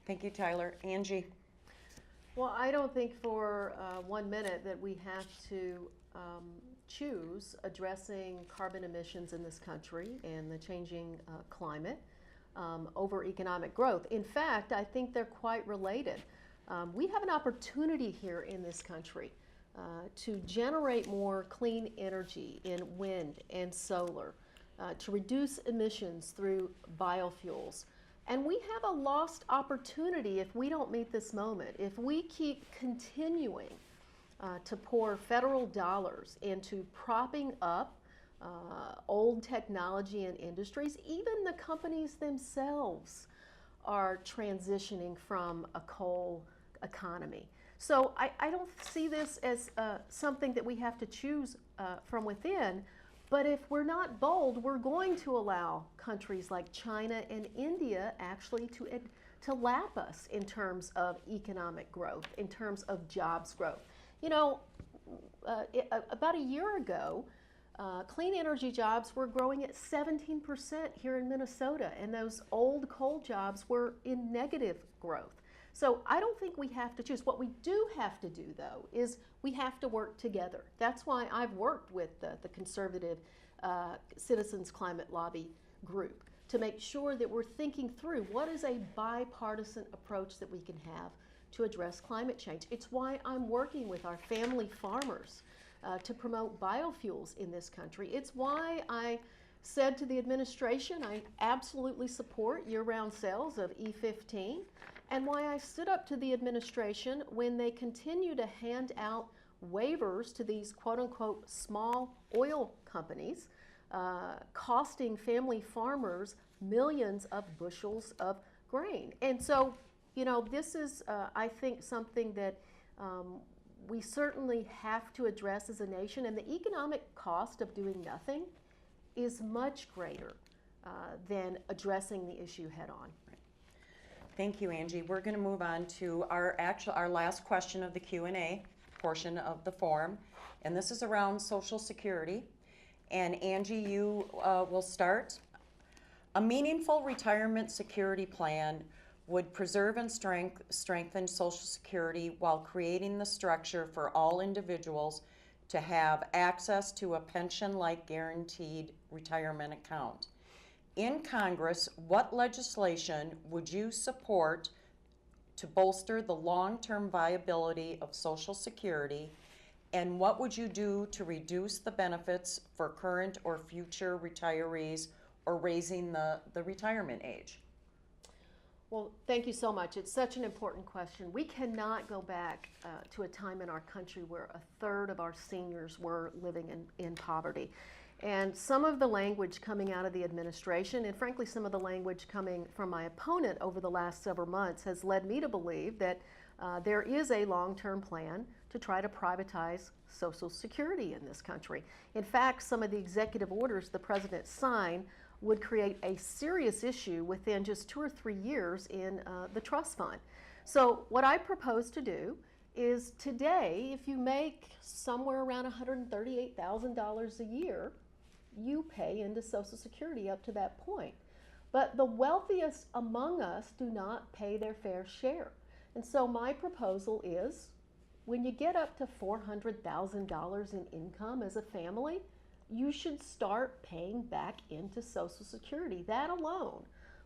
Thank you, Tyler. Angie? Well, I don't think for 1 minute that we have to choose addressing carbon emissions in this country and the changing climate over economic growth. In fact, I think they're quite related. We have an opportunity here in this country to generate more clean energy in wind and solar, to reduce emissions through biofuels. And we have a lost opportunity if we don't meet this moment. If we keep continuing to pour federal dollars into propping up old technology and industries, even the companies themselves are transitioning from a coal economy. So I don't see this as something that we have to choose from within, but if we're not bold, we're going to allow countries like China and India actually to lap us in terms of economic growth, in terms of jobs growth. You know, about a year ago, clean energy jobs were growing at 17% here in Minnesota, and those old coal jobs were in negative growth. So I don't think we have to choose. What we do have to do, though, is we have to work together. That's why I've worked with the conservative Citizens Climate Lobby group to make sure that we're thinking through what is a bipartisan approach that we can have to address climate change. It's why I'm working with our family farmers to promote biofuels in this country. It's why I said to the administration, I absolutely support year-round sales of E15, and why I stood up to the administration when they continue to hand out waivers to these quote-unquote small oil companies, costing family farmers millions of bushels of grain. And so, you know, this is, I think, something that we certainly have to address as a nation, and the economic cost of doing nothing is much greater than addressing the issue head on. Thank you, Angie. We're going to move on to our last question of the Q&A portion of the forum, and this is around Social Security. And Angie, you will start. A meaningful retirement security plan would preserve and strengthen Social Security while creating the structure for all individuals to have access to a pension-like guaranteed retirement account. In Congress, what legislation would you support to bolster the long-term viability of Social Security, and what would you do to reduce the benefits for current or future retirees or raising the retirement age? Well, thank you so much. It's such an important question. We cannot go back to a time in our country where a third of our seniors were living in poverty. And some of the language coming out of the administration, and frankly some of the language coming from my opponent over the last several months, has led me to believe that there is a long-term plan to try to privatize Social Security in this country. In fact, some of the executive orders the president signed would create a serious issue within just 2 or 3 years in the trust fund. So what I propose to do is today, if you make somewhere around $138,000 a year, you pay into Social Security up to that point. But the wealthiest among us do not pay their fair share. And so my proposal is, when you get up to $400,000 in income as a family, you should start paying back into Social Security. That alone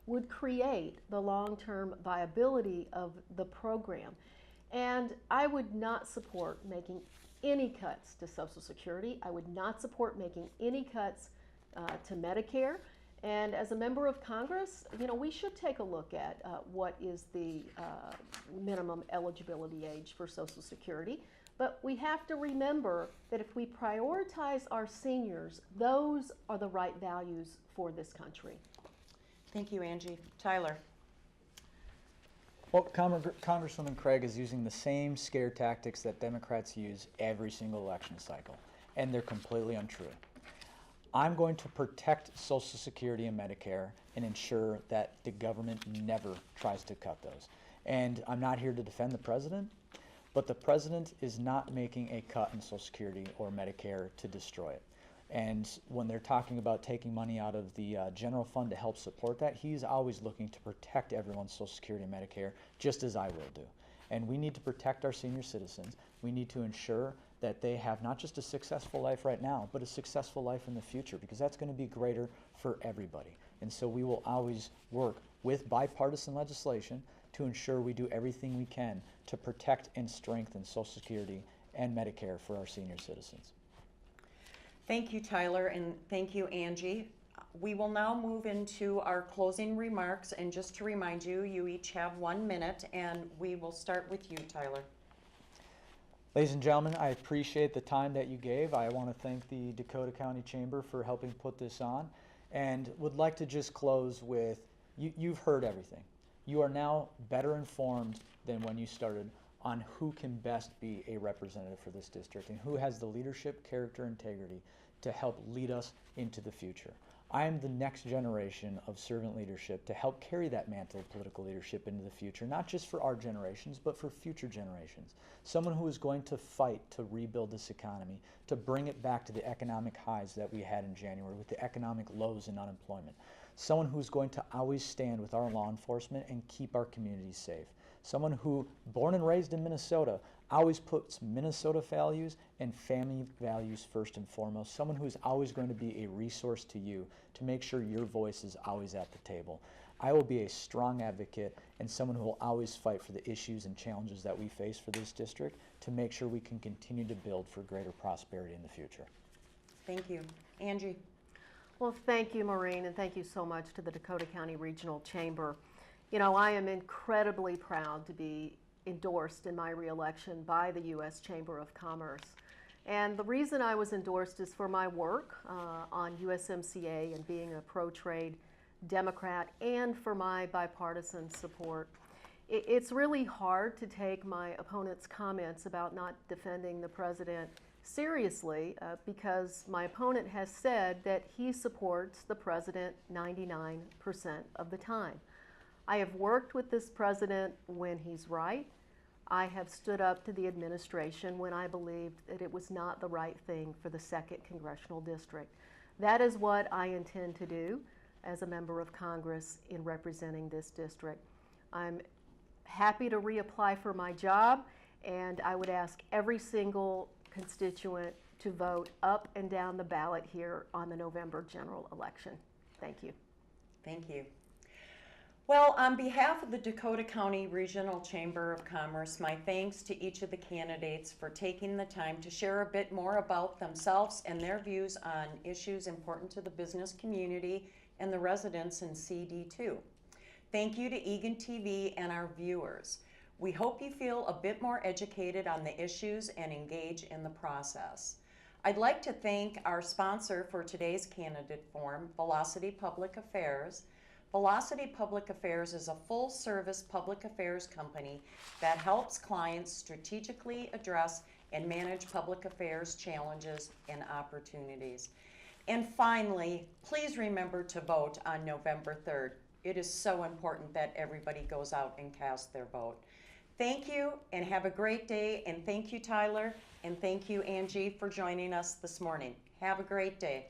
would create the long-term viability of the program. And I would not support making any cuts to Social Security. I would not support making any cuts to Medicare. And as a member of Congress, you know, we should take a look at what is the minimum eligibility age for Social Security. But we have to remember that if we prioritize our seniors, those are the right values for this country. Thank you, Angie. Tyler. Well, Congresswoman Craig is using the same scare tactics that Democrats use every single election cycle, and they're completely untrue. I'm going to protect Social Security and Medicare and ensure that the government never tries to cut those. And I'm not here to defend the president, but the president is not making a cut in Social Security or Medicare to destroy it. And when they're talking about taking money out of the general fund to help support that, he's always looking to protect everyone's Social Security and Medicare, just as I will do. And we need to protect our senior citizens. We need to ensure that they have not just a successful life right now, but a successful life in the future, because that's going to be greater for everybody. And so we will always work with bipartisan legislation to ensure we do everything we can to protect and strengthen Social Security and Medicare for our senior citizens. Thank you, Tyler, and thank you, Angie. We will now move into our closing remarks, and just to remind you, you each have 1 minute, and we will start with you, Tyler. Ladies and gentlemen, I appreciate the time that you gave. I want to thank the Dakota County Chamber for helping put this on, and would like to just close with, you've heard everything. You are now better informed than when you started on who can best be a representative for this district and who has the leadership, character, integrity to help lead us into the future. I am the next generation of servant leadership to help carry that mantle of political leadership into the future, not just for our generations, but for future generations. Someone who is going to fight to rebuild this economy, to bring it back to the economic highs that we had in January with the economic lows in unemployment. Someone who's going to always stand with our law enforcement and keep our communities safe. Someone who, born and raised in Minnesota, always puts Minnesota values and family values first and foremost. Someone who's always going to be a resource to you to make sure your voice is always at the table. I will be a strong advocate and someone who will always fight for the issues and challenges that we face for this district to make sure we can continue to build for greater prosperity in the future. Thank you. Angie. Well, thank you, Maureen, and thank you so much to the Dakota County Regional Chamber. You know, I am incredibly proud to be endorsed in my reelection by the U.S. Chamber of Commerce. And the reason I was endorsed is for my work on USMCA and being a pro-trade Democrat, and for my bipartisan support. It's really hard to take my opponent's comments about not defending the president seriously because my opponent has said that he supports the president 99% of the time. I have worked with this president when he's right. I have stood up to the administration when I believed that it was not the right thing for the 2nd Congressional District. That is what I intend to do as a member of Congress in representing this district. I'm happy to reapply for my job, and I would ask every single constituent to vote up and down the ballot here on the November general election. Thank you. Thank you. Well, on behalf of the Dakota County Regional Chamber of Commerce, my thanks to each of the candidates for taking the time to share a bit more about themselves and their views on issues important to the business community and the residents in CD2. Thank you to Eagan TV and our viewers. We hope you feel a bit more educated on the issues and engage in the process. I'd like to thank our sponsor for today's candidate forum, Velocity Public Affairs. Velocity Public Affairs is a full-service public affairs company that helps clients strategically address and manage public affairs challenges and opportunities. And finally, please remember to vote on November 3rd. It is so important that everybody goes out and casts their vote. Thank you and have a great day, and thank you, Tyler, and thank you, Angie, for joining us this morning. Have a great day.